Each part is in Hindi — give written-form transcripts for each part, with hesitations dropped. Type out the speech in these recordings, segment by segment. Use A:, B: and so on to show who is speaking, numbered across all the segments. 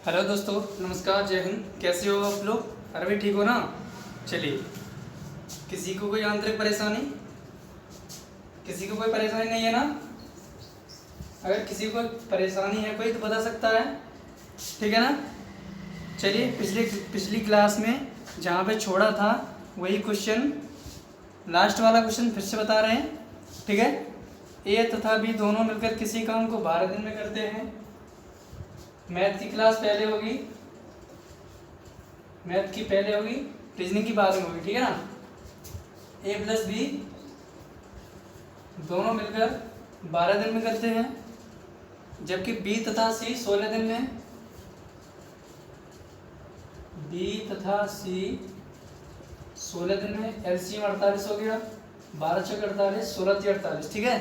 A: हेलो दोस्तों, नमस्कार, जय हिंद। कैसे हो आप लोग? अरे भाई ठीक हो ना? चलिए, किसी को कोई आंतरिक परेशानी, किसी को कोई परेशानी नहीं है ना? अगर किसी को परेशानी है कोई तो बता सकता है, ठीक है ना? चलिए, पिछली क्लास में जहाँ पे छोड़ा था वही क्वेश्चन, लास्ट वाला क्वेश्चन फिर से बता रहे हैं, ठीक है? ए तथा बी दोनों मिलकर किसी काम को 12 दिन में करते हैं। मैथ की क्लास पहले होगी, मैथ की पहले होगी, रीजनिंग की बाद में होगी, ठीक है ना? ए प्लस बी दोनों मिलकर 12 दिन में करते हैं, जबकि बी तथा सी 16 दिन में। बी तथा सी 16 दिन में। एलसीएम 48 हो गया, 12 चौक 48, 16 3 48, ठीक है?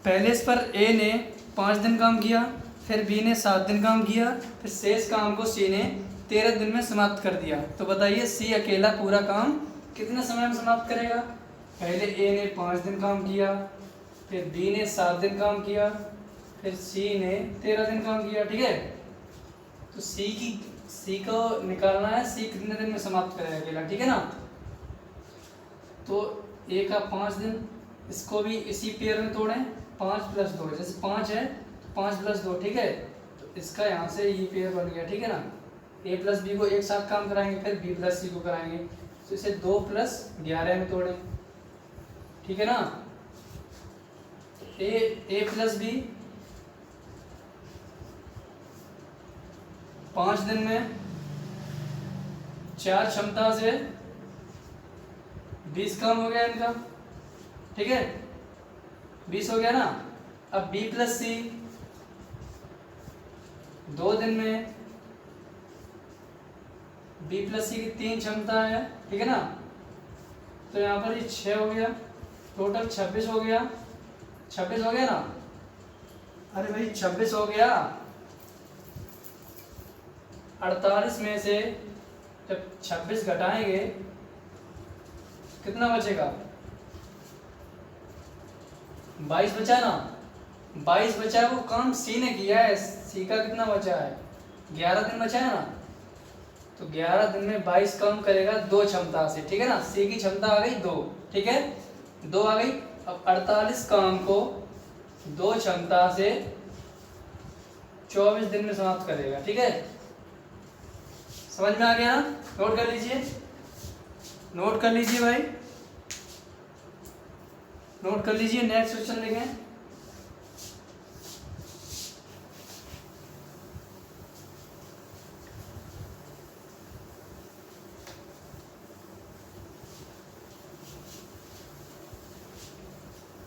A: पहले इस पर ए ने 5 दिन काम किया, फिर बी ने 7 दिन काम किया, फिर शेष काम को सी ने 13 दिन में समाप्त कर दिया। तो बताइए सी अकेला पूरा काम कितने समय में समाप्त करेगा? पहले ए ने 5 दिन काम किया, फिर बी ने 7 दिन काम किया, फिर सी ने 13 दिन काम किया, ठीक है? तो सी को निकालना है, सी कितने दिन में समाप्त करेगा अकेला, ठीक है ना? तो ए का 5 दिन, इसको भी इसी पेयर में तोड़ें, 5 + 2, जैसे 5 है 5 + 2, ठीक है? तो इसका यहाँ से ये पेयर बन गया, ठीक है ना? ए प्लस बी को एक साथ काम कराएंगे, फिर बी प्लस सी को कराएंगे, तो इसे 2 + 11 में तोड़ें, ठीक है ना? ए प्लस बी 5 दिन में 4 क्षमता से 20 काम हो गया इनका, ठीक है? 20 हो गया ना? अब बी प्लस सी 2 दिन में, बी प्लस सी की 3 क्षमता है, ठीक है ना? तो यहाँ पर ये 6 हो गया, टोटल 26 हो गया। 26 हो गया ना? अरे भाई 26 हो गया। 48 में से जब 26 घटाएंगे कितना बचेगा? 22 बचा ना? 22 बचा है, वो काम सी ने किया है। सी का कितना बचा है? 11 दिन बचा है ना? तो 11 दिन में 22 काम करेगा 2 क्षमता से, ठीक है ना? सी की क्षमता आ गई 2, ठीक है? 2 आ गई। अब 48 काम को 2 क्षमता से 24 दिन में समाप्त करेगा, ठीक है? समझ में आ गया ना? नोट कर लीजिए, नोट कर लीजिए भाई, नोट कर लीजिए। नेक्स्ट क्वेश्चन देखें।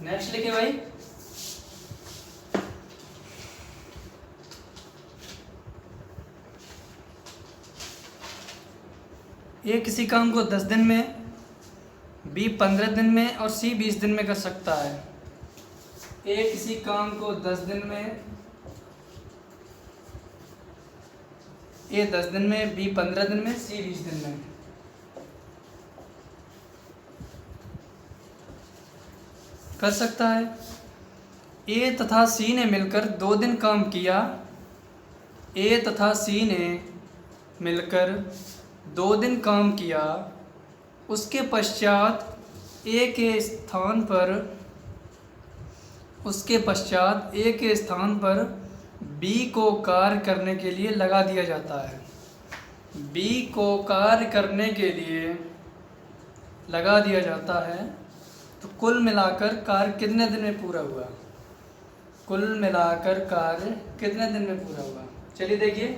A: नेक्स्ट लिखे भाई। ए किसी काम को 10 दिन में, बी 15 दिन में और सी 20 दिन में कर सकता है। ए किसी काम को 10 दिन में, ए 10 दिन में, बी 15 दिन में, सी 20 दिन में। कर सकता है। ए तथा सी ने मिलकर 2 दिन काम किया। ए तथा सी ने मिलकर 2 दिन काम किया, उसके पश्चात ए के स्थान पर बी को कार्य करने के लिए लगा दिया जाता है। बी को कार्य करने के लिए लगा दिया जाता है। तो कुल मिलाकर कार्य कितने दिन में पूरा हुआ? कुल मिलाकर कार्य कितने दिन में पूरा हुआ? चलिए देखिए,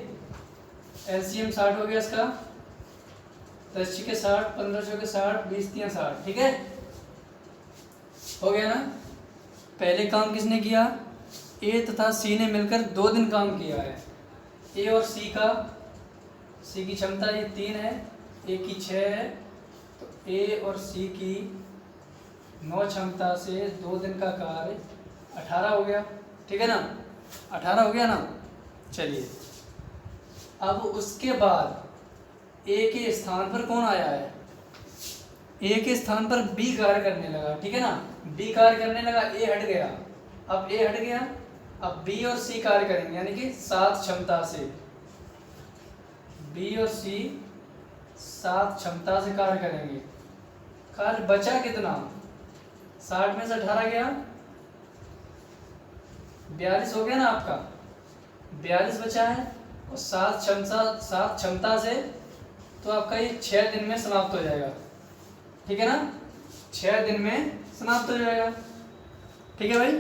A: एलसीएम 60 हो गया इसका, 10 के 60, 15 के 60, 20 3 60, ठीक है? हो गया ना? पहले काम किसने किया? ए तथा सी ने मिलकर 2 दिन काम किया है। ए और सी की क्षमता ये 3 है, ए की 6 है, तो ए और सी की 9 क्षमता से 2 दिन का कार्य 18 हो गया, ठीक है ना? 18 हो गया ना? चलिए, अब उसके बाद ए के स्थान पर कौन आया है? ए के स्थान पर बी कार्य करने लगा, ठीक है ना? बी कार्य करने लगा, ए हट गया। अब ए हट गया अब बी और सी कार्य करेंगे, यानी कि 7 क्षमता से। बी और सी 7 क्षमता से कार्य करेंगे। कार्य बचा कितना? 60 में से 18 गया, 42 हो गया ना आपका, 42 बचा है। और 7 क्षमता से तो आपका ये 6 दिन में समाप्त हो जाएगा, ठीक है ना? 6 दिन में समाप्त हो जाएगा, ठीक है भाई।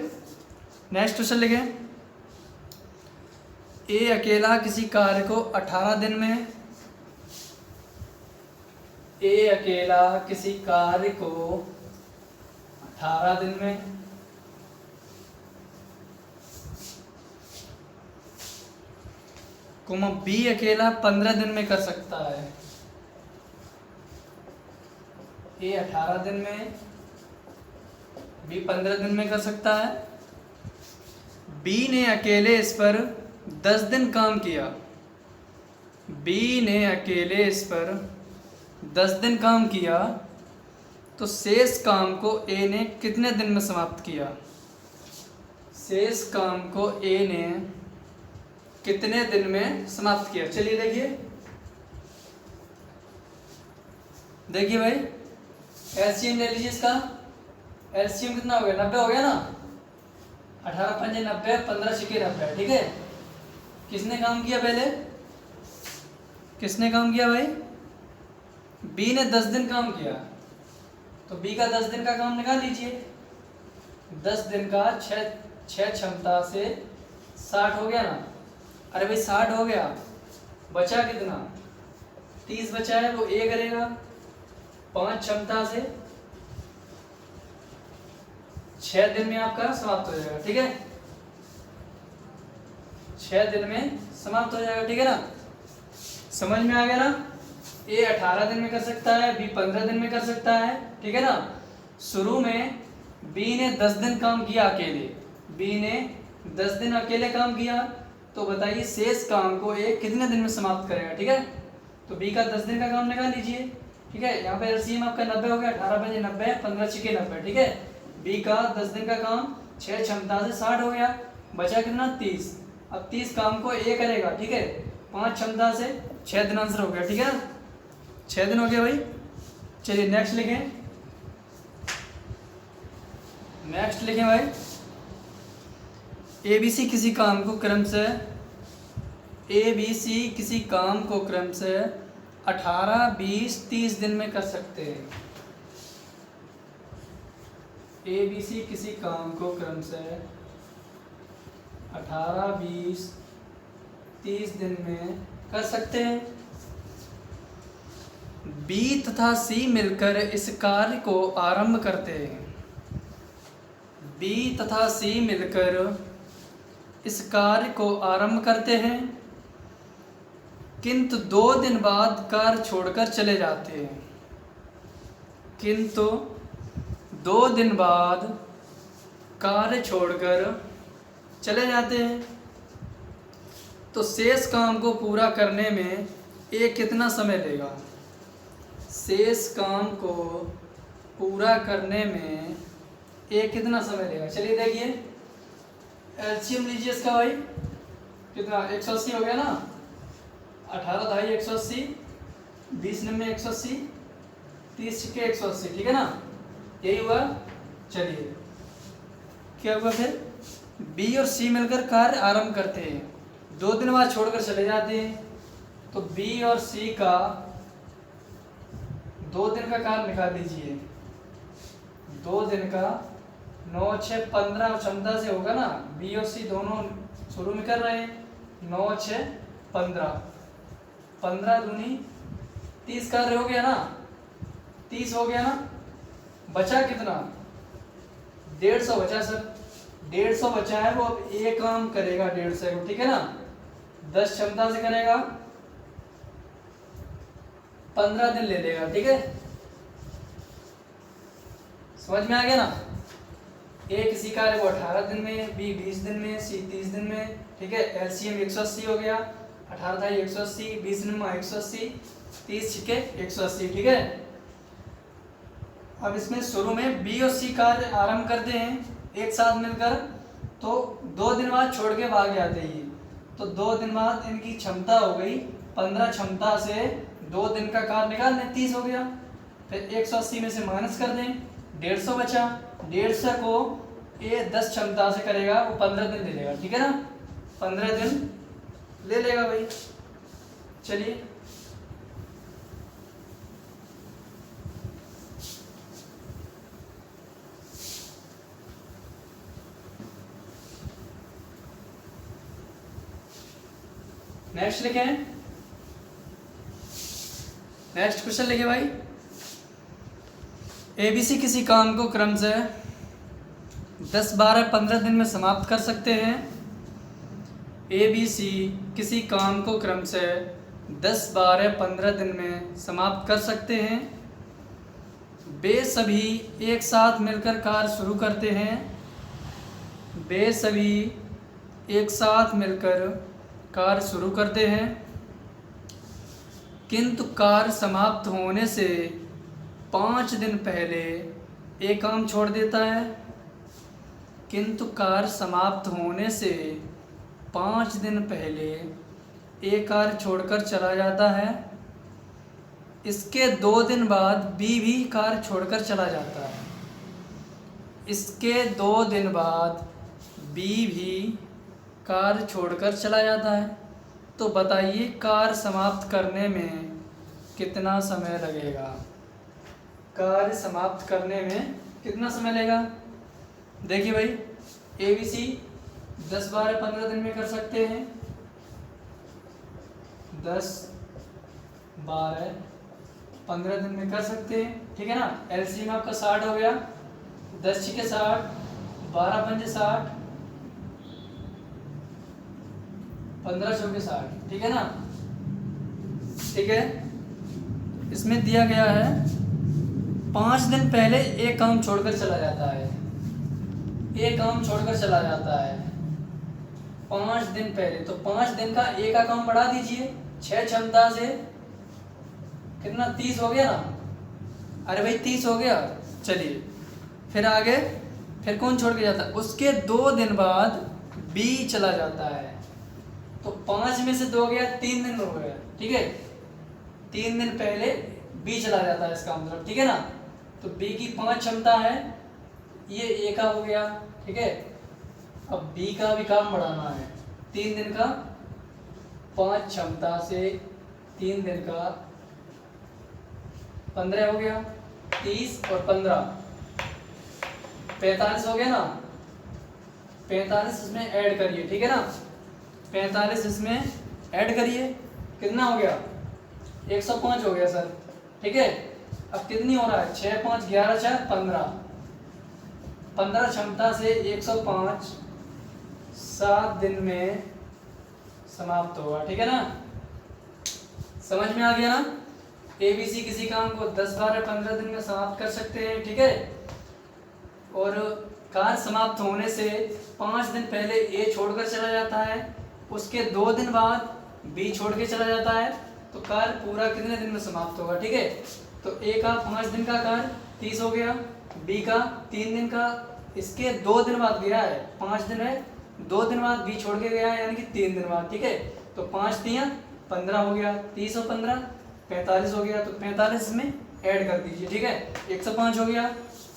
A: नेक्स्ट क्वेश्चन लिखें। ए अकेला किसी कार्य को 18 दिन में, ए अकेला किसी कार्य को 18 दिन में, कोमा बी अकेला 15 दिन में कर सकता है। ए 18 दिन में, बी 15 दिन में कर सकता है। बी ने अकेले इस पर 10 दिन काम किया। बी ने अकेले इस पर 10 दिन काम किया, तो शेष काम को ए ने कितने दिन में समाप्त किया? शेष काम को ए ने कितने दिन में समाप्त किया? चलिए देखिए भाई, एलसीएम ले लीजिए इसका। एलसीएम कितना हो गया? 90 हो गया ना। 18 पंजे 90, 15 छिके 90, ठीक है। किसने काम किया पहले? किसने काम किया भाई? बी ने 10 दिन काम किया, तो बी का 10 दिन का काम निकाल लीजिए। 10 दिन का 6 क्षमता से 60 हो गया ना। अरे भाई 60 हो गया, बचा कितना? 30 बचा है, वो ए करेगा। 5 क्षमता से 6 दिन में आपका समाप्त हो जाएगा, ठीक है। 6 दिन में समाप्त हो जाएगा, ठीक है ना। समझ में आ गया ना? ए 18 दिन में कर सकता है, बी 15 दिन में कर सकता है, ठीक है ना। शुरू में बी ने 10 दिन काम किया अकेले, बी ने 10 दिन अकेले काम किया, तो बताइए शेष काम को ए कितने दिन में समाप्त करेगा, ठीक है। तो बी का 10 दिन का काम निकाल लीजिए, ठीक है। यहाँ पे एलसीएम आपका 90 हो गया। 18 पंजे 90, 15 छिके 90, ठीक है। बी का 10 दिन का काम 6 क्षमता से 60 हो गया, बचा कितना? 30। अब 30 काम को ए करेगा, ठीक है। 5 क्षमता से 6 दिन आंसर हो गया, ठीक है। 6 दिन हो गया भाई। चलिए नेक्स्ट लिखें। नेक्स्ट लिखें भाई, ए बी सी किसी काम को क्रम से, ए बी सी किसी काम को क्रम से 18, 20, 30 दिन में कर सकते हैं। ए बी सी किसी काम को क्रम से 18, 20, 30 दिन में कर सकते हैं। बी तथा सी मिलकर इस कार्य को आरंभ करते हैं। बी तथा सी मिलकर इस कार्य को आरंभ करते हैं, किंतु 2 दिन बाद कार्य छोड़कर चले जाते हैं। किंतु 2 दिन बाद कार्य छोड़कर चले जाते हैं, तो शेष काम को पूरा करने में ये कितना समय लेगा? शेष काम को पूरा करने में ये कितना समय लेगा? चलिए देखिए, एलसीएम लीजिए इसका भाई। कितना? 180 हो गया ना। 18 दहाई 180, 20 निम्न 180, 30 छिके 180, ठीक है ना। यही हुआ। चलिए क्या हुआ फिर? बी और सी मिलकर कार्य आरंभ करते हैं, 2 दिन बाद छोड़कर चले जाते हैं। तो बी और सी का 2 दिन का कार्य निकाल लीजिए। 2 दिन का 9, 6, 15 क्षमता से होगा ना। बी और सी दोनों शुरू में कर रहे हैं। 9, 6, 15, 15 दूनी 30 कार्य हो गया ना। 30 हो गया ना। बचा कितना? 150 बचा सर। 150 बचा है, वो अब एक काम करेगा 150 को, ठीक है ना। 10 क्षमता से करेगा, 15 दिन ले लेगा, ठीक है। समझ में आ गया ना। ए किसी कार्य को 18 दिन में, बी 20 दिन में, सी 30 दिन में, ठीक है। एलसीएम 180 हो गया। 18 था 180, 20 दिन में 180, 30 छिके 180, ठीक है। अब इसमें शुरू में बी और सी कार्य आरंभ करते हैं एक साथ मिलकर, तो 2 दिन बाद छोड़ के भाग जाते ही, तो 2 दिन बाद इनकी क्षमता हो गई 15, क्षमता से 2 दिन का कार्य निकाल दें, 30 हो गया। फिर 180 में से माइनस कर दें, 150 बचा। 150 को ये 10 क्षमता से करेगा, वो 15 दिन ले लेगा, ठीक है ना, 15 दिन ले लेगा भाई। चलिए नेक्स्ट लिखे, नेक्स्ट क्वेश्चन लिखे भाई। एबीसी किसी काम को क्रम से 10, 12, 15 दिन में समाप्त कर सकते हैं। एबीसी किसी काम को क्रम से 10, 12, 15 दिन में समाप्त कर सकते हैं। वे सभी एक साथ मिलकर कार्य शुरू करते हैं। वे सभी एक साथ मिलकर कार्य शुरू करते हैं, किंतु कार्य समाप्त होने से 5 दिन पहले एक काम छोड़ देता है। किंतु कार्य समाप्त होने से 5 दिन पहले एक कार्य छोड़कर चला जाता है। इसके 2 दिन बाद बी भी कार्य छोड़कर चला जाता है। इसके 2 दिन बाद बी भी कार्य छोड़कर चला जाता है। तो बताइए कार्य समाप्त करने में कितना समय लगेगा? कार्य समाप्त करने में कितना समय लगेगा? देखिए भाई, एबीसी 10, 12, 15 दिन में कर सकते हैं। 10, 12, 15 दिन में कर सकते हैं, ठीक है ना। एलसीएम आपका 60 हो गया, 10 छिके 60, 12 पंजे 60, 15 चौके 60, ठीक है ना। ठीक है, इसमें दिया गया है 5 दिन पहले एक काम छोड़कर चला जाता है। एक काम छोड़कर चला जाता है 5 दिन पहले, तो 5 दिन का एक का काम बढ़ा दीजिए 6 क्षमता से, कितना 30 हो गया ना। अरे भाई 30 हो गया। चलिए फिर आगे, फिर कौन छोड़ के जाता है? उसके 2 दिन बाद बी चला जाता है। तो 5 में से 2 गया, 3 दिन हो गया, ठीक है। 3 दिन पहले बी चला जाता है, इसका मतलब, ठीक है ना। तो बी की 5 क्षमता है, ये ए का हो गया, ठीक है। अब बी का भी काम बढ़ाना है। 3 दिन का 5 क्षमता से 3 दिन का 15 हो गया, 30 और 15 45 हो गया ना। 45 इसमें ऐड करिए, ठीक है ना। 45 इसमें ऐड करिए, कितना हो गया? 105 हो गया सर, ठीक है। अब कितनी हो रहा है? 6, 5, 11, 4, 15, 15 क्षमता से 105 7 दिन में समाप्त होगा, ठीक है ना। समझ में आ गया ना। एबीसी किसी काम को 10, 12, 15 दिन में समाप्त कर सकते हैं, ठीक है। और कार्य समाप्त होने से 5 दिन पहले ए छोड़कर चला जाता है, उसके 2 दिन बाद बी छोड़ के चला जाता है। तो कार्य पूरा कितने दिन में समाप्त होगा, ठीक है। तो ए का 5 दिन का कार्य 30 हो गया, बी का 3 दिन का, इसके 2 दिन बाद गया है, 5 दिन है, 2 दिन बाद बी छोड़ के गया है, यानी कि 3 दिन बाद, ठीक है। तो 5 3 15 हो गया, 30 और 15 45 हो गया। तो 45 में ऐड कर दीजिए, ठीक है। 105 हो गया,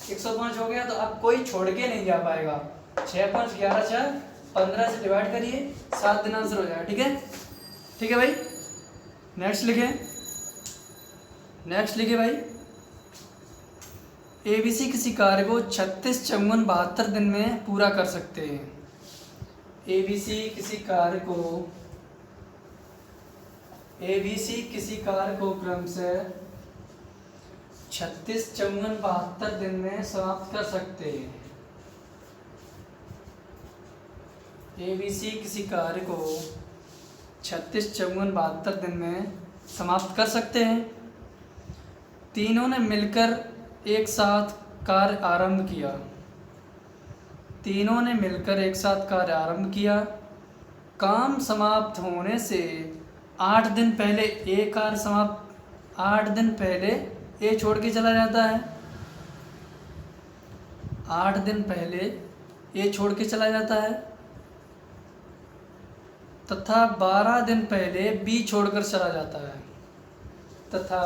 A: 105 हो गया। तो अब कोई छोड़ के नहीं जा पाएगा। 6, 5, 11, 4, 15 से डिवाइड करिए, 7 दिन आंसर हो जाएगा, ठीक है। ठीक है भाई, नेक्स्ट लिखे, नेक्स्ट लिखे भाई। एबीसी किसी कार्य को 36, 54, 72 दिन में पूरा कर सकते हैं। एबीसी किसी कार्य को, एबीसी किसी कार्य को क्रम से 36, 54, 72 दिन में समाप्त कर सकते हैं। एबीसी किसी कार्य को 36, 54, 72 दिन में समाप्त कर सकते हैं। तीनों ने मिलकर एक साथ कार्य आरंभ किया। तीनों ने मिलकर एक साथ कार्य आरंभ किया। काम समाप्त होने से 8 दिन पहले ए कार्य समाप्त, 8 दिन पहले ए छोड़ के चला जाता है। 8 दिन पहले ए छोड़ के चला जाता है, तथा 12 दिन पहले बी छोड़कर चला जाता है, तथा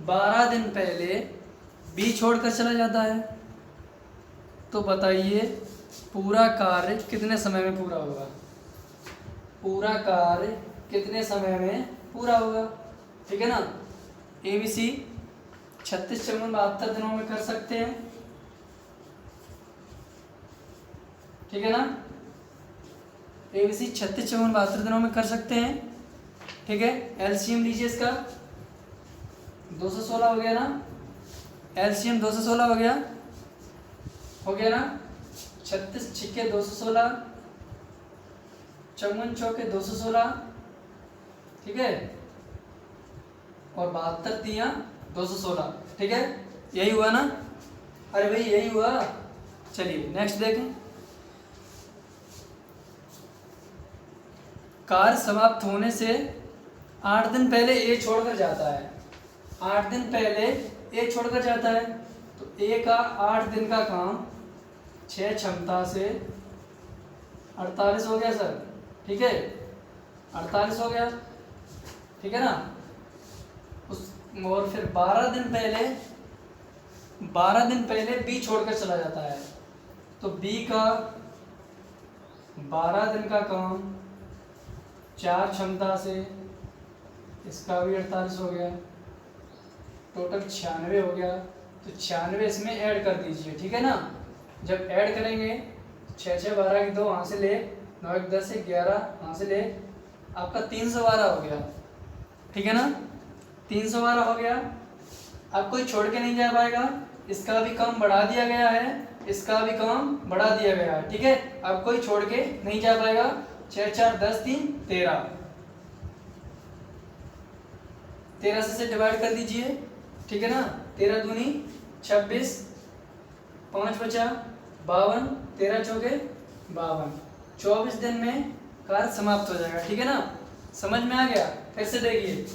A: 12 दिन पहले बी छोड़कर चला जाता है, तो बताइए पूरा कार्य कितने समय में पूरा होगा? पूरा कार्य कितने समय में पूरा होगा? ठीक है ना। ABC 36, 54, 72 दिनों में कर सकते हैं, ठीक है ना। ABC 36, 54, 72 दिनों में कर सकते हैं, ठीक है। LCM लीजिए इसका, 216 हो गया ना, LCM 216 हो गया ना। 36 छिक्के 216, 54 चौके 216, ठीक है, और 72 तियां 216, ठीक है। यही हुआ ना? अरे भाई यही हुआ। चलिए नेक्स्ट देखें। कार्य समाप्त होने से 8 दिन पहले ए छोड़कर जाता है, 8 दिन पहले ए छोड़कर जाता है, तो ए का 8 दिन का काम 6 क्षमता से 48 हो गया सर, ठीक है, 48 हो गया, ठीक है ना। उस और फिर 12 दिन पहले बी छोड़कर चला जाता है, तो बी का 12 दिन का काम 4 क्षमता से, इसका भी 48 हो गया, टोटल 96 हो गया। तो 96 इसमें ऐड कर दीजिए, ठीक है ना। जब ऐड करेंगे 6 6 12 की 2 वहाँ से ले, 9 1 10 1 11 वहाँ से ले, आपका 312 हो गया, ठीक है ना। 312 हो गया। अब कोई छोड़ के नहीं जा पाएगा, इसका भी काम बढ़ा दिया गया है, इसका भी काम बढ़ा दिया गया है, ठीक है। अब कोई छोड़ के नहीं जा पाएगा। 6 4 10 3 13, 13 से डिवाइड कर दीजिए, ठीक है ना। 13 दूनी 26, 5 बचा 52, 13 चौके 52, 24 दिन में कार्य समाप्त हो जाएगा, ठीक है ना। समझ में आ गया? फिर से देखिए,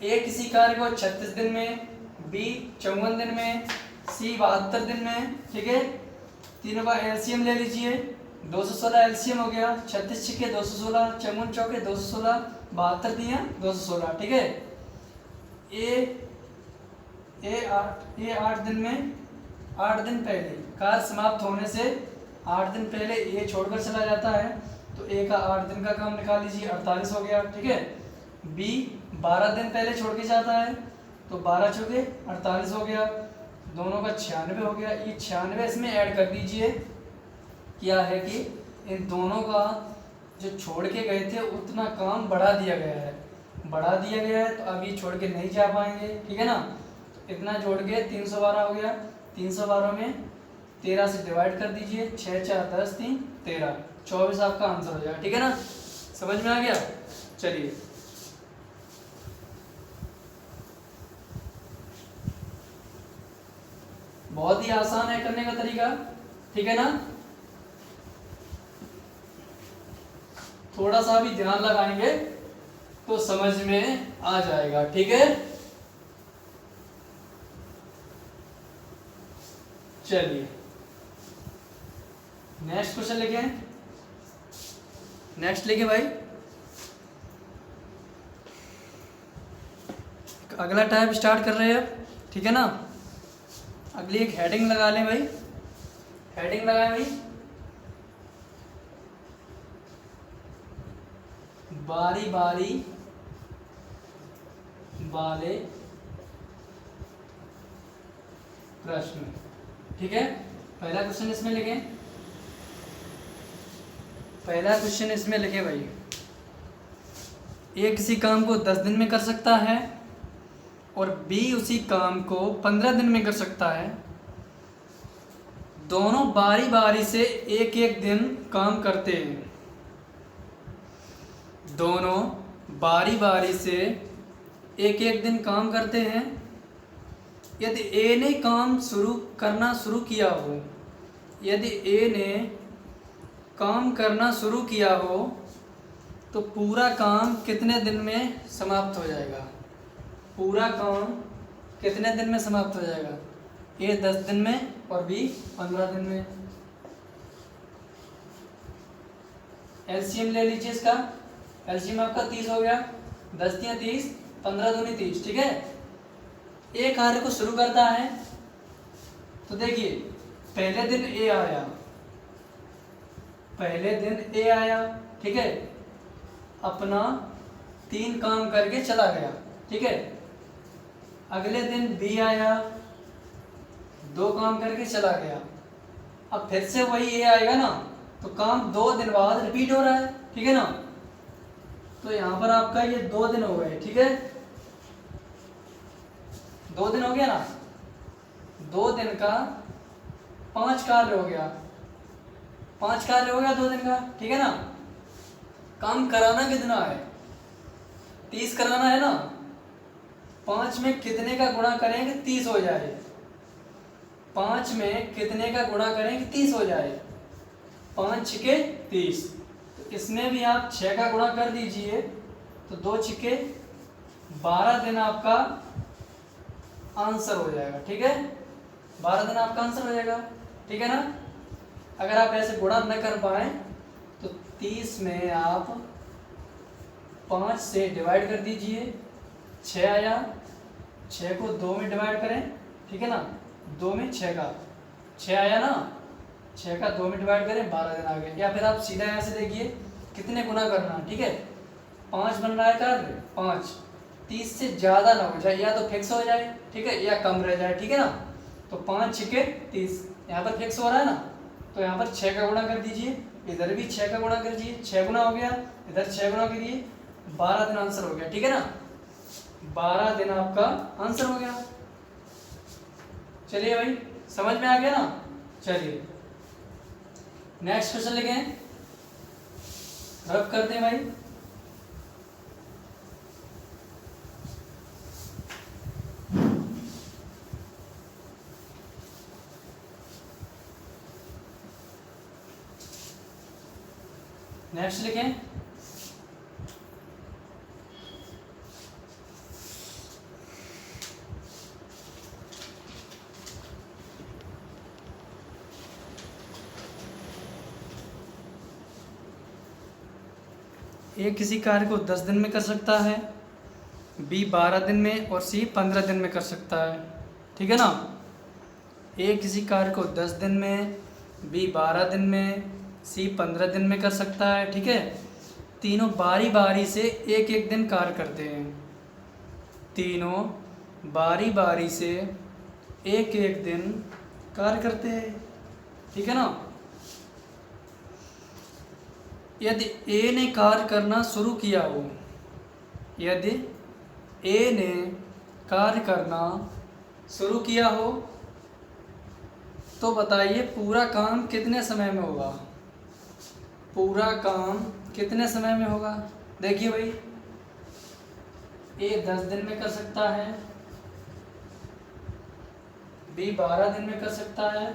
A: ए किसी कार्य को 36 दिन में, बी 54 दिन में, सी 72 दिन में, ठीक है। तीनों का एलसीएम ले लीजिए, 216 एलसीएम हो गया, 36 छिक्के 216, 54 चौके 216, 72 दिया 216, ठीक है। ए 8 दिन में, 8 दिन पहले कार्य समाप्त होने से 8 दिन पहले ए छोड़कर चला जाता है, तो ए का 8 दिन का काम निकाल लीजिए, 48 हो गया, ठीक है। बी 12 दिन पहले छोड़ के जाता है, तो 12 चौके 48 हो गया, दोनों का 96 हो गया। ये 96 इसमें ऐड कर दीजिए। क्या है कि इन दोनों का जो छोड़ के गए थे उतना काम बढ़ा दिया गया है, बढ़ा दिया गया है, तो अब ये छोड़ के नहीं जा पाएंगे, ठीक है ना। इतना जोड़ के 312 हो गया, 312 में 13 से डिवाइड कर दीजिए, 6 4 10 3 13, 24 आपका आंसर हो जाएगा, ठीक है ना। समझ में आ गया? चलिए बहुत ही आसान है करने का तरीका, ठीक है ना। थोड़ा सा भी ध्यान लगाएंगे तो समझ में आ जाएगा, ठीक है। चलिए नेक्स्ट क्वेश्चन लिखे, नेक्स्ट लिखे भाई। अगला टाइप स्टार्ट कर रहे हैं, ठीक है ना। अगली एक हेडिंग लगा लें भाई, हेडिंग लगाएं भाई, बारी बारी वाले प्रश्न, ठीक है। पहला क्वेश्चन इसमें लिखें, पहला क्वेश्चन इसमें लिखे भाई। ए किसी काम को 10 दिन में कर सकता है और बी उसी काम को 15 दिन में कर सकता है। दोनों बारी बारी से एक एक दिन काम करते हैं, दोनों बारी बारी से एक एक दिन काम करते हैं। यदि ए ने काम करना शुरू किया हो, यदि ए ने काम करना शुरू किया हो तो पूरा काम कितने दिन में समाप्त हो जाएगा? पूरा काम कितने दिन में समाप्त हो जाएगा? ए 10 दिन में और बी 15 दिन में, एलसीएम ले लीजिए इसका। एलसीएम आपका 30 हो गया, 10 तियां 30, 15 दूनी 30, ठीक है। ए कार्य को शुरू करता है तो देखिए पहले दिन ए आया, पहले दिन ए आया, ठीक है, अपना 3 काम करके चला गया, ठीक है। अगले दिन बी आया, 2 काम करके चला गया। अब फिर से वही ए आएगा ना, तो काम 2 दिन बाद रिपीट हो रहा है, ठीक है ना। तो यहां पर आपका ये 2 दिन हो गए, ठीक है, 2 दिन हो गया ना। 2 दिन का 5 कार्य हो गया, 5 कार्य हो गया 2 दिन का, ठीक है ना। काम कराना कितना है, 30 कराना है ना। 5 में कितने का गुणा करेंगे 30 हो जाए, 5 में कितने का गुणा करेंगे 30 हो जाए, 5 छिके 30। तो इसमें भी आप 6 का गुणा कर दीजिए, तो 2 छिके 12 दिन आपका आंसर हो जाएगा, ठीक है। 12 दिन आपका आंसर हो जाएगा, ठीक है ना। अगर आप ऐसे गुणा न कर पाए तो 30 में आप 5 से डिवाइड कर दीजिए, 6 आया, 6 को 2 में डिवाइड करें, ठीक है ना, 2 में 6 का 6 आया ना, 6 का 2 में डिवाइड करें, 12 दिन आ गए। या फिर आप सीधा यहाँ से देखिए कितने गुना करना, ठीक है। 5 बन रहा है कार्य, 5, 30 से ज़्यादा ना हो जाए, या तो फिक्स हो जाए, ठीक है, या कम रह जाए, ठीक है ना। तो 5 छिके 30, यहाँ पर फिक्स हो रहा है ना, तो यहाँ पर 6 का गुणा कर दीजिए, इधर भी 6 का गुणा कर दीजिए, 6 गुना हो गया, इधर 6 गुना करिए, 12 दिन आंसर हो गया, ठीक है ना। 12 दिन आपका आंसर हो गया। चलिए भाई, समझ में आ गया ना। चलिए नेक्स्ट क्वेश्चन लिखें, रफ करते हैं भाई। नेक्स्ट लिखें, ए किसी कार्य को 10 दिन में कर सकता है, बी 12 दिन में और सी 15 दिन में कर सकता है, ठीक है ना। ए किसी कार्य को 10 दिन में, बी 12 दिन में, सी 15 दिन में कर सकता है, ठीक है। तीनों बारी बारी से एक एक दिन कार्य करते हैं, तीनों बारी बारी से एक एक दिन कार्य करते हैं, ठीक है ना। यदि ए ने कार्य करना शुरू किया हो, यदि ए ने कार्य करना शुरू किया हो, तो बताइए पूरा काम कितने समय में होगा, पूरा काम कितने समय में होगा। देखिए भाई, ए 10 दिन में कर सकता है, बी 12 दिन में कर सकता है,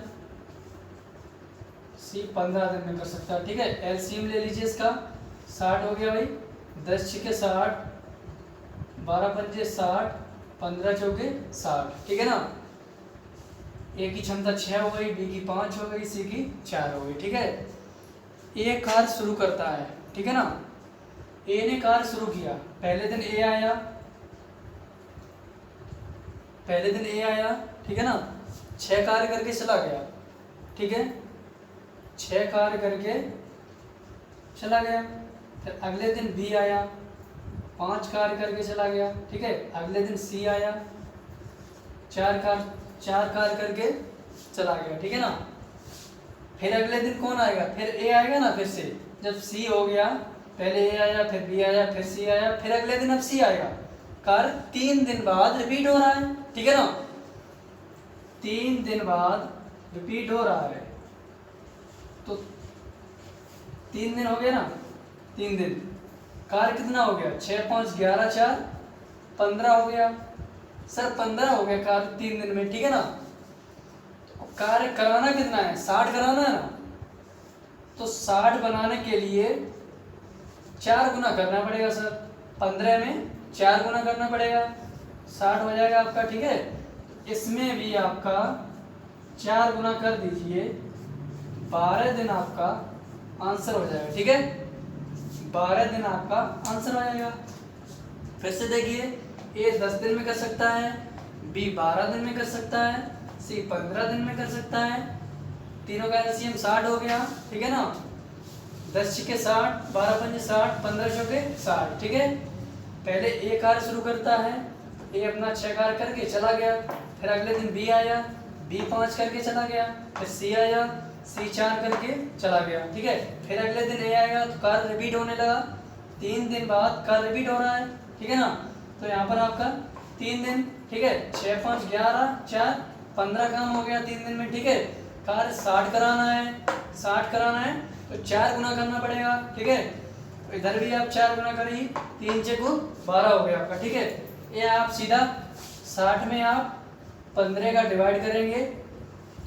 A: सी 15 दिन में कर सकता है, ठीक है। एलसीएम ले लीजिए इसका, 60 हो गया भाई, 10 छिके 60, 12 पंजे 60, 15 चौके 60, ठीक है ना। ए की क्षमता 6 हो गई, बी की 5 हो गई, सी की 4 हो गई, ठीक है। ए कार्य शुरू करता है, ठीक है ना। ए ने कार्य शुरू किया, पहले दिन ए आया, पहले दिन ए आया, ठीक है ना, 6 कार्य करके चला गया, ठीक है, 6 कार्य करके चला गया। फिर अगले दिन बी आया, 5 कार्य करके चला गया, ठीक है। अगले दिन सी आया, 4 कार्य करके चला गया, ठीक है ना। फिर अगले दिन कौन आएगा, फिर ए आएगा ना, फिर से जब सी हो गया, पहले ए आया, फिर बी आया, फिर सी आया, फिर अगले दिन अब सी आएगा। कार्य 3 दिन बाद रिपीट हो रहा है, ठीक है ना, 3 दिन बाद रिपीट हो रहा है। तो 3 दिन हो गया ना, 3 दिन, कार्य कितना हो गया, 6 5 11 4 15 हो गया सर, 15 हो गया कार्य 3 दिन में, ठीक है ना। कार्य कराना कितना है, 60 कराना है ना, तो 60 बनाने के लिए 4 गुना करना पड़ेगा सर, 15 में 4 गुना करना पड़ेगा, 60 हो जाएगा आपका, ठीक है। इसमें भी आपका 4 गुना कर दीजिए, 12 दिन आपका आंसर हो जाएगा, ठीक है। 12 दिन आपका आंसर आ जाएगा। फिर से देखिए, ए 10 दिन में कर सकता है, बी 12 दिन में कर सकता है, सी 15 दिन में कर सकता है। तीनों का एलसीएम 60 हो गया, ठीक है ना। 10 छिके 60, 12 पंजे 60, 15 चौके 60, ठीक है। पहले ए कार्य शुरू करता है, ए अपना 6 कार्य करके चला गया। फिर अगले दिन बी आया, बी 5 करके चला गया। फिर सी आया, सी 4 करके चला गया, ठीक है। फिर अगले दिन ए आएगा तो कार्य रिपीट होने लगा। 3 दिन बाद कार्य रिपीट हो रहा है, ठीक है ना। तो यहाँ पर आपका 3 दिन, ठीक है। 6 5 11 4 15 काम हो गया 3 दिन में, ठीक है। कार्य 60 कराना है, 60 कराना है तो 4 गुना करना पड़ेगा, ठीक है। तो इधर भी आप 4 गुना करिए, 3 6 को 12 हो गया आपका, ठीक है। ये आप सीधा 60 में आप 15 का डिवाइड करेंगे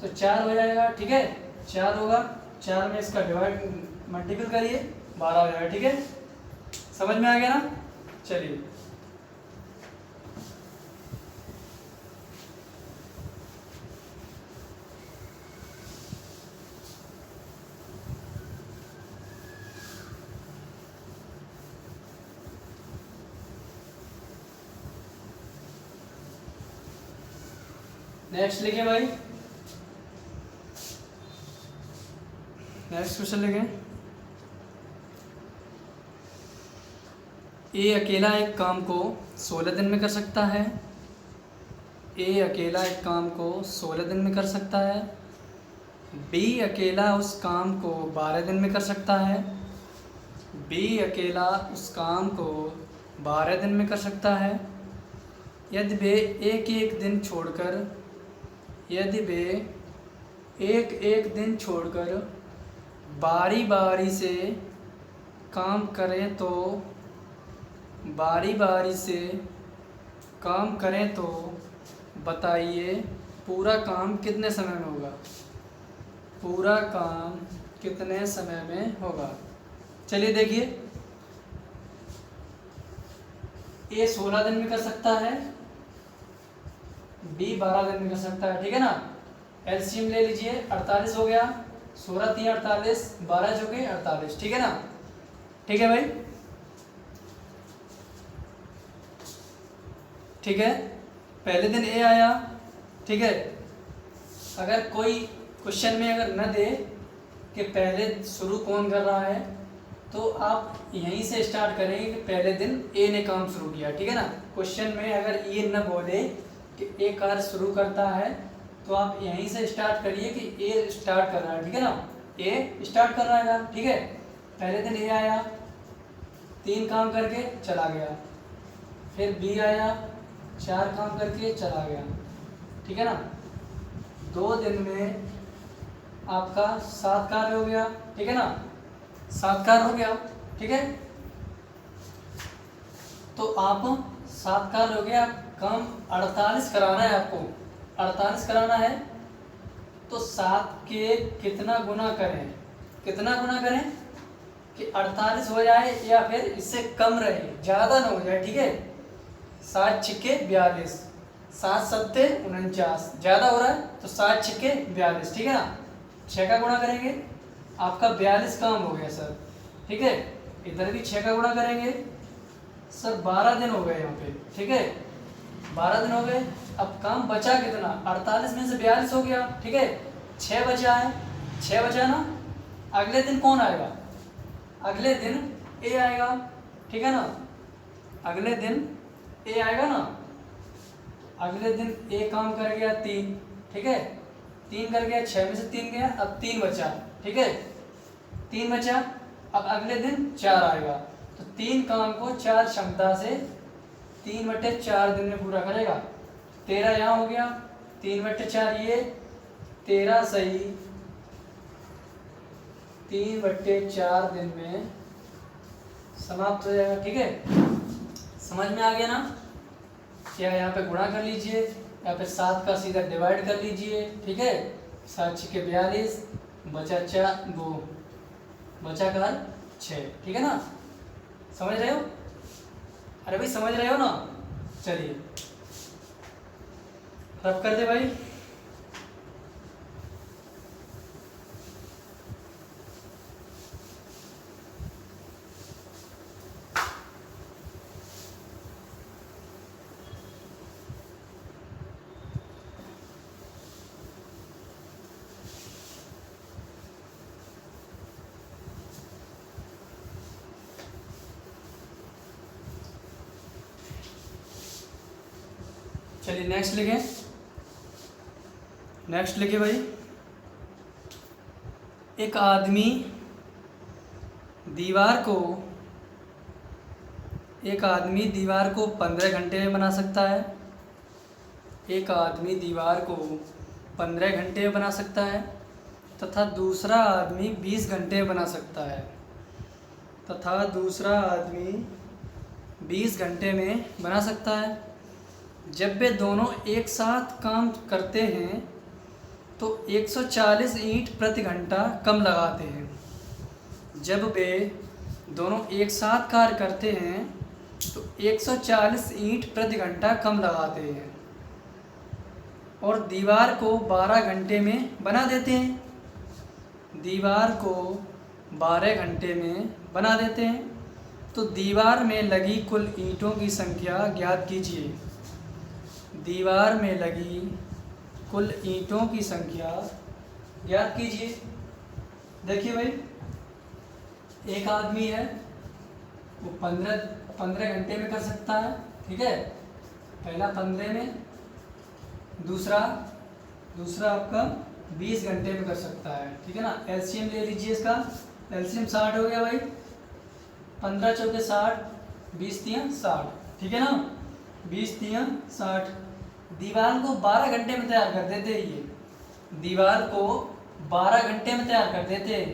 A: तो 4 हो जाएगा, ठीक है। 4 होगा, 4 में इसका डिवाइड मल्टीपल करिए, 12 हो जाएगा, ठीक है। समझ में आ गया ना। चलिए नेक्स्ट लिखिए भाई, नेक्स्ट क्वेश्चन लिखें। ए अकेला एक काम को 16 दिन में कर सकता है। ए अकेला एक काम को 16 दिन में कर सकता है। बी अकेला उस काम को 12 दिन में कर सकता है। बी अकेला उस काम को 12 दिन में कर सकता है। यदि वे एक एक दिन छोड़कर यदि वे एक एक दिन छोड़कर बारी बारी से काम करें तो बारी बारी से काम करें तो बताइए पूरा काम कितने समय में होगा। पूरा काम कितने समय में होगा। चलिए देखिए, ए 16 दिन में कर सकता है, बी 12 दिन में कर सकता है, ठीक है ना। एलसीएम ले लीजिए, 48 हो गया, 16 3 48, 12 चौके 48, ठीक है ना। ठीक है भाई, ठीक है। पहले दिन ए आया, ठीक है। अगर कोई क्वेश्चन में अगर न दे कि पहले शुरू कौन कर रहा है तो आप यहीं से स्टार्ट करेंगे कि पहले दिन ए ने काम शुरू किया, ठीक है ना। क्वेश्चन में अगर ये न बोले कि ए कार्य शुरू करता है तो आप यहीं से स्टार्ट करिए कि ए स्टार्ट कर रहा है, ठीक है ना। ए स्टार्ट कर रहा है, ठीक है। पहले दिन ए आया, 3 काम करके चला गया। फिर बी आया, 4 काम करके चला गया, ठीक है ना। 2 दिन में आपका 7 कार्य हो गया, ठीक है ना। 7 कार्य हो गया, ठीक है। तो आप 7 कार्य हो गया, काम 48 कराना है आपको, 48 कराना है। तो 7 के कितना गुना करें, कितना गुना करें कि 48 हो जाए या फिर इससे कम रहे, ज़्यादा ना हो जाए, ठीक है। 7 छिक्के 42, 7 सत्ते 49, ज़्यादा हो रहा है तो 7 छिक्के 42, ठीक है ना। 6 का गुणा करेंगे, आपका 42 काम हो गया सर, ठीक है। इधर भी 6 का गुणा करेंगे सर, 12 दिन हो गए यहाँ पे, ठीक है। 12 दिन हो गए। अब काम बचा कितना, 48 में से 42 हो गया, ठीक है। 6 बचा है, 6 बचा ना। अगले दिन कौन आएगा, अगले दिन ए आएगा, ठीक है ना। अगले दिन ए आएगा ना। अगले दिन ए काम कर गया 3, ठीक है। 3 कर गया, 6 में से 3 गया, अब 3 बचा, ठीक है। 3 बचा, अब अगले दिन 4 आएगा तो 3 काम को 4 क्षमता से 3/4 दिन में पूरा करेगा। 13 यहाँ हो गया, 3/4 ये, 13 सही 3/4 दिन में समाप्त हो जाएगा, ठीक है। समझ में आ गया ना। क्या यहाँ पे गुणा कर लीजिए या फिर 7 का सीधा डिवाइड कर लीजिए, ठीक है। 7 छिक्के 42, बचा 4 2, बचा कर 6, ठीक है ना। समझ रहे हो, अरे भाई समझ रहे हो ना। चलिए रब कर दे भाई। चलिए नेक्स्ट लिखें। नेक्स्ट लिखे भाई, एक आदमी दीवार को 15 घंटे में बना सकता है। एक आदमी दीवार को 15 घंटे में बना सकता है तथा दूसरा आदमी 20 घंटे में बना सकता है। तथा दूसरा आदमी 20 घंटे में बना सकता है। जब वे दोनों एक साथ काम करते हैं तो 140 ईंट प्रति घंटा कम लगाते हैं। जब वे दोनों एक साथ कार्य करते हैं तो 140 ईंट प्रति घंटा कम लगाते हैं और दीवार को 12 घंटे में बना देते हैं। दीवार को 12 घंटे में बना देते हैं। तो दीवार में लगी कुल ईंटों की संख्या ज्ञात कीजिए। दीवार में लगी कुल ईंटों की संख्या ज्ञात कीजिए। देखिए भाई, एक आदमी है वो 15 घंटे में कर सकता है, ठीक है, पहला 15 में, दूसरा आपका 20 घंटे में कर सकता है, ठीक है ना। एलसीएम ले लीजिए इसका, एलसीएम 60 हो गया भाई, 15 चौके 60, 20 तियां 60, ठीक है ना, 20 तियां 60। दीवार को 12 घंटे में तैयार कर देते हैं। ये दीवार को 12 घंटे में तैयार कर देते हैं।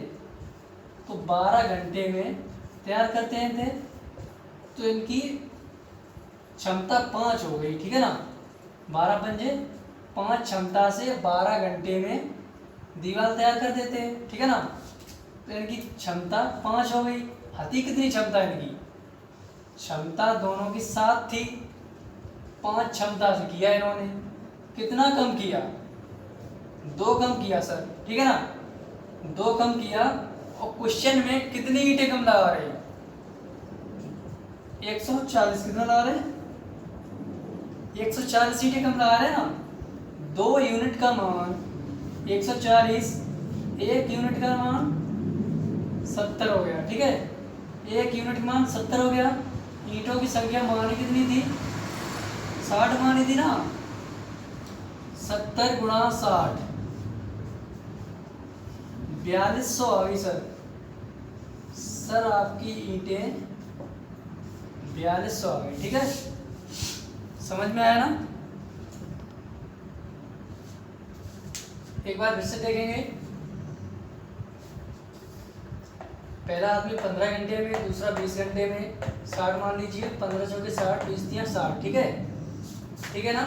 A: तो 12 घंटे में तैयार करते हैं थे तो इनकी क्षमता 5 हो गई, ठीक है ना। 12 पंजे 5 क्षमता से 12 घंटे में दीवार तैयार कर देते हैं, ठीक है ना। तो इनकी क्षमता 5 हो गई। हाथी कितनी क्षमता इनकी? क्षमता दोनों की 7 थी, 5 क्षमता से किया इन्होंने। कितना कम किया? 2 कम किया सर, ठीक है ना, 2 कम किया। और क्वेश्चन में कितनी ईंटें कम लगा रहे हैं? 140। कितना लगा रहे हैं? 140 ईंटें कम लगा रहे हैं ना। 2 यूनिट का मान 140, 1 यूनिट का मान 70 हो गया, ठीक है। 1 यूनिट का मान 70 हो गया। ईंटों की संख्या मानी कितनी थी? 60 मानी थी ना। 70 गुणा 60 4200 आ गई सर। सर आपकी ईंटें 4200 आ गई, ठीक है। समझ में आया ना? एक बार फिर से देखेंगे। पहला आदमी 15 घंटे में, दूसरा 20 घंटे में, 60 मान लीजिए, 15 चौके 60, 20 तियां 60, ठीक है, ठीक है ना।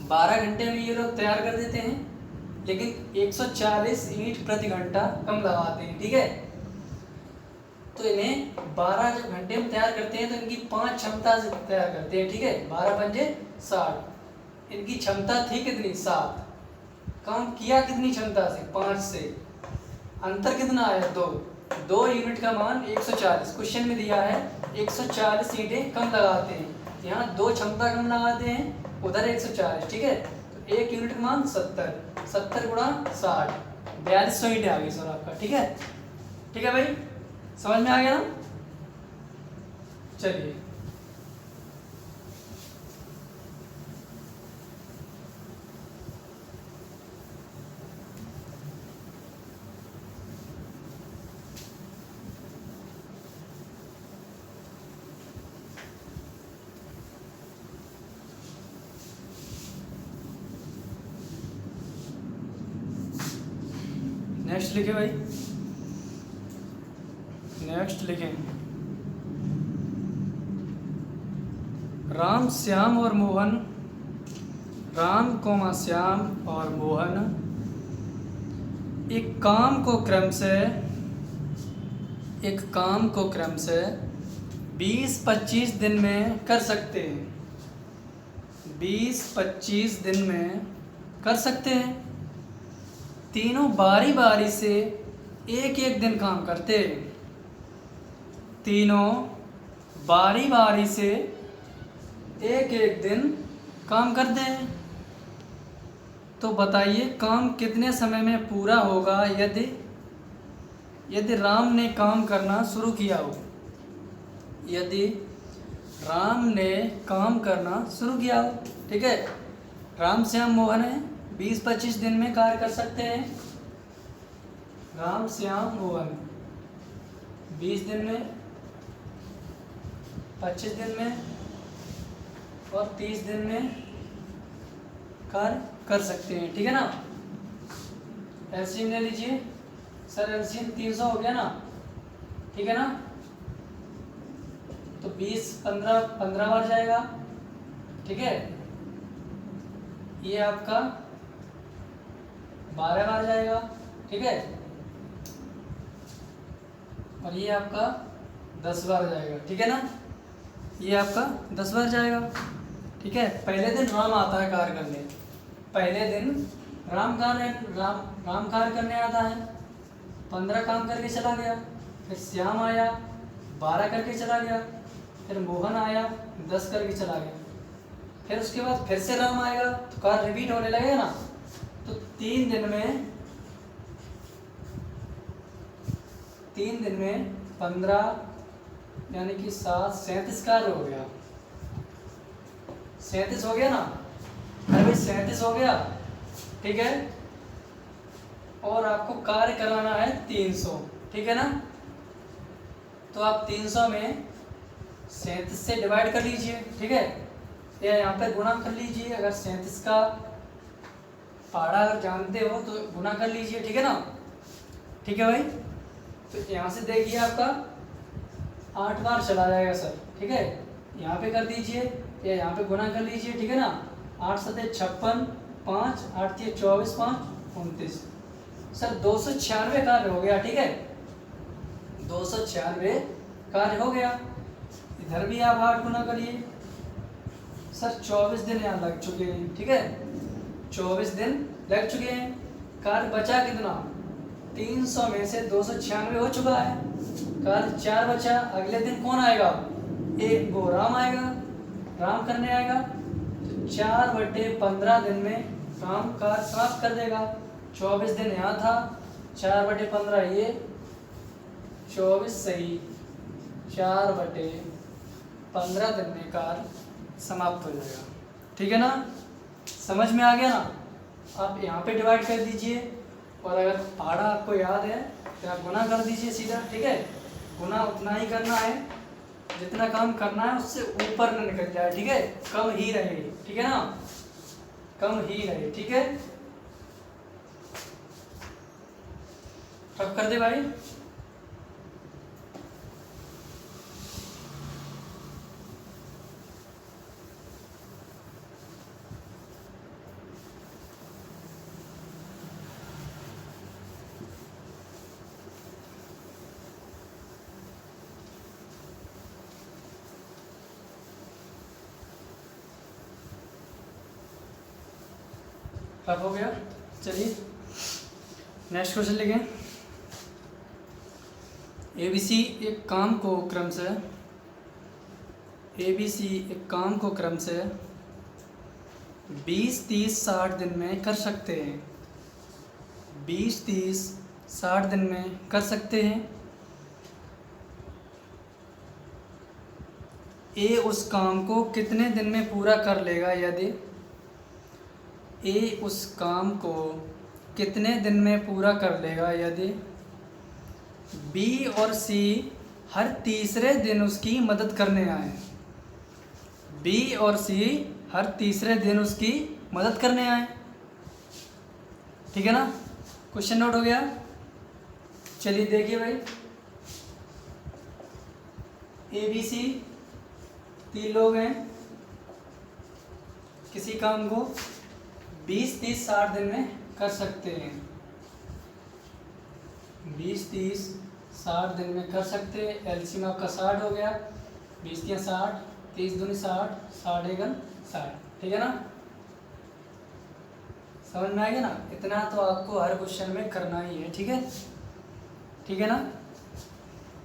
A: 12 घंटे में ये लोग तैयार कर देते हैं, लेकिन 140 ईंट प्रति घंटा कम लगाते हैं, ठीक है। तो इन्हें 12 जब घंटे में तैयार करते हैं तो इनकी 5 क्षमता से तैयार करते हैं, ठीक है। 12 पंजे 60। इनकी क्षमता थी कितनी? 7। काम किया कितनी क्षमता से? 5 से। अंतर कितना आया? 2 यूनिट का मान 140। क्वेश्चन में दिया है 140 ईंटें कम लगाते हैं, यहाँ 2 क्षमता कम लगाते हैं, उधर 140, ठीक है। तो 1 यूनिट का मान 70, 70 गुणा 60, 4200 ईंटें आ गई सर आपका, ठीक है। ठीक है भाई, समझ में आ गया ना? चलिए नेक्स्ट लिखे भाई, नेक्स्ट लिखें। राम श्याम और मोहन, राम कोमा श्याम और मोहन एक काम को क्रम से 20-25 दिन में कर सकते हैं। 20-25 दिन में कर सकते हैं। तीनों बारी बारी से एक एक दिन काम करते हैं। तीनों बारी बारी से एक एक दिन काम करते हैं। तो बताइए काम कितने समय में पूरा होगा यदि राम ने काम करना शुरू किया हो। यदि राम ने काम करना शुरू किया। ठीक है, राम श्याम मोहन है, 20-25 दिन में कार्य कर सकते हैं। राम श्याम मोहन 20 दिन में, 25 दिन में और 30 दिन में कार्य कर सकते हैं। ठीक है ना। एलसीएम ले लीजिए सर, एलसीएम 300 हो गया ना। ठीक है ना, तो 20 15 बार जाएगा। ठीक है, ये आपका 12 बार जाएगा। ठीक है, और ये आपका 10 बार जाएगा। ठीक है ना, ये आपका 10 बार जाएगा। ठीक है, पहले दिन राम आता है कार्य करने, पहले दिन राम कार्य करने आता है, 15 काम करके चला गया। फिर श्याम आया, 12 करके चला गया। फिर मोहन आया, 10 करके चला गया। फिर उसके बाद फिर से राम आएगा तो कार्य रिपीट होने लगेगा ना। तो 3 दिन में 15 यानी कि 7 37 कार्य हो गया। 37 हो गया ना। अरे भाई 37 हो गया। ठीक है, और आपको कार्य कराना है 300। ठीक है ना, तो आप 300 में 37 से डिवाइड कर लीजिए। ठीक है, या यहाँ पे गुणा कर लीजिए। अगर 37 का पहाड़ा अगर जानते हो तो गुणा कर लीजिए। ठीक है ना। ठीक है भाई, तो यहाँ से देखिए आपका 8 बार चला जाएगा सर। ठीक है, यहाँ पे कर दीजिए या यहाँ पे गुणा कर लीजिए। ठीक है ना, 8 सते 56, 5 8 3 24, 5 29 सर 296 कार्य हो गया। ठीक है, 296 कार्य हो गया। इधर भी आप 8 गुना करिए सर, 24 दिन यहाँ लग चुके हैं। ठीक है, 24 दिन लग चुके हैं। कार्य बचा कितना? 300 में से 296 हो चुका है। कार्य 4 बचा। अगले दिन कौन आएगा? एक वो राम आएगा, राम करने आएगा। तो 4/15 दिन में राम कार्य समाप्त कर देगा। 24 दिन यहाँ था, 4/15 ये, 24 सही, 4/15 दिन में कार्य समाप्त हो जाएगा। ठीक है ना, समझ में आ गया ना। आप यहाँ पे डिवाइड कर दीजिए, और अगर पहाड़ा आपको याद है तो आप गुना कर दीजिए सीधा। ठीक है, गुना उतना ही करना है जितना काम करना है, उससे ऊपर न निकल जाए। ठीक है, कम ही रहे। ठीक है ना, कम ही रहे। ठीक है, अब कर दे भाई। अब हो गया, चलिए नेक्स्ट क्वेश्चन लिखें। ABC एक काम को क्रम से 20 30 60 दिन में कर सकते हैं। 20 30 60 दिन में कर सकते हैं। A उस काम को कितने दिन में पूरा कर लेगा यदि A उस काम को कितने दिन में पूरा कर लेगा यदि B और C हर तीसरे दिन उसकी मदद करने आए। B और C हर तीसरे दिन उसकी मदद करने आए। ठीक है ना, क्वेश्चन नोट हो गया। चलिए देखिए भाई, ABC 3 लोग हैं, किसी काम को 20 30 60 दिन में कर सकते हैं। 20 30 60 दिन में कर सकते हैं। एलसीएम आपका 60 हो गया। 20 3 60, 30 दूनी 60, 60 एकम 60। ठीक है ना, समझ में आ गया ना। इतना तो आपको हर क्वेश्चन में करना ही है। ठीक है, ठीक है ना।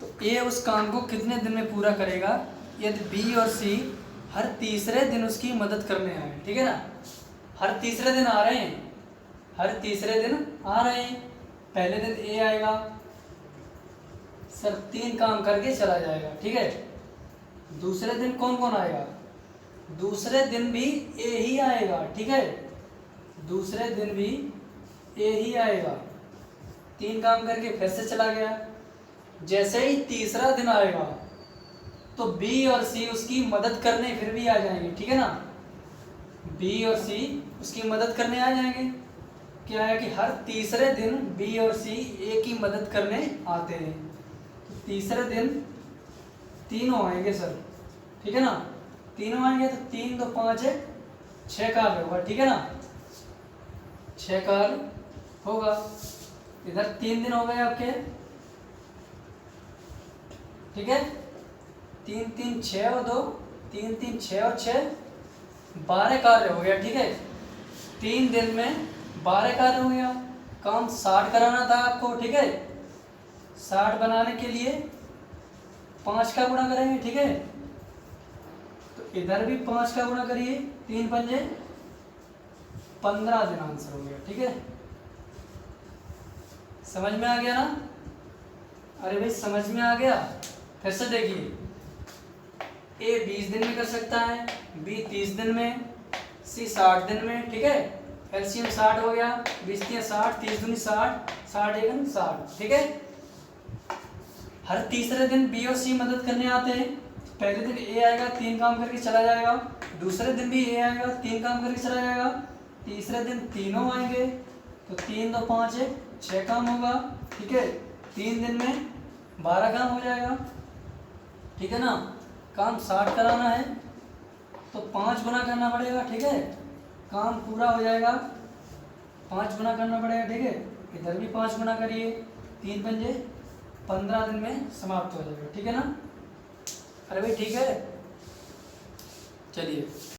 A: तो ए उस काम को कितने दिन में पूरा करेगा यदि बी और सी हर तीसरे दिन उसकी मदद करने आए। ठीक है ना, हर तीसरे दिन आ रहे हैं, हर तीसरे दिन आ रहे हैं। पहले दिन ए आएगा सर, 3 काम करके चला जाएगा। ठीक है, दूसरे दिन कौन कौन आएगा? दूसरे दिन भी ए ही आएगा, ठीक है, दूसरे दिन भी ए ही आएगा। 3 काम करके फिर से चला गया। जैसे ही तीसरा दिन आएगा तो बी और सी उसकी मदद करने फिर भी आ जाएंगे, ठीक है ना, बी और सी उसकी मदद करने आ जाएंगे। क्या है कि हर तीसरे दिन बी और सी ए की मदद करने आते हैं। तो तीसरे दिन तीनों आएंगे सर, ठीक है ना, तीनों आएंगे तो 3 2 5 है, 6 कार्य होगा, ठीक है ना, 6 कार्य होगा। इधर 3 दिन हो गए आपके, ठीक है, 3 3 6 और 2, 3 3 6 और 6, 12 कार्य हो गया, ठीक है। 3 दिन में 12 कार्य हो गया। काम 60 कराना था आपको, ठीक है, 60 बनाने के लिए 5 का गुणा करेंगे, ठीक है, तो इधर भी 5 का गुणा करिए, 3 पंजे 15 दिन आंसर हो गया, ठीक है। समझ में आ गया ना? अरे भाई समझ में आ गया। फिर से देखिए, ए 20 दिन में कर सकता है, बी 30 दिन में, सी 60 दिन में, ठीक है, एलसीएम 60 हो गया, 20 3 60, 30 दूनी 60, 60 एकम 60, ठीक है। हर तीसरे दिन बी और सी मदद करने आते हैं। पहले दिन ए आएगा, 3 काम करके चला जाएगा, दूसरे दिन भी ए आएगा, 3 काम करके चला जाएगा, तीसरे दिन तीनों आएंगे, तो 3 2 5 है, 6 काम होगा, ठीक है। 3 दिन में 12 काम हो जाएगा, ठीक है ना। काम 60 कराना है तो 5 गुना करना पड़ेगा, ठीक है, काम पूरा हो जाएगा, 5 गुना करना पड़ेगा, ठीक है। इधर भी 5 गुना करिए, 3 पंजे 15 दिन में समाप्त हो जाएगा, ठीक है ना। अरे भाई ठीक है, चलिए।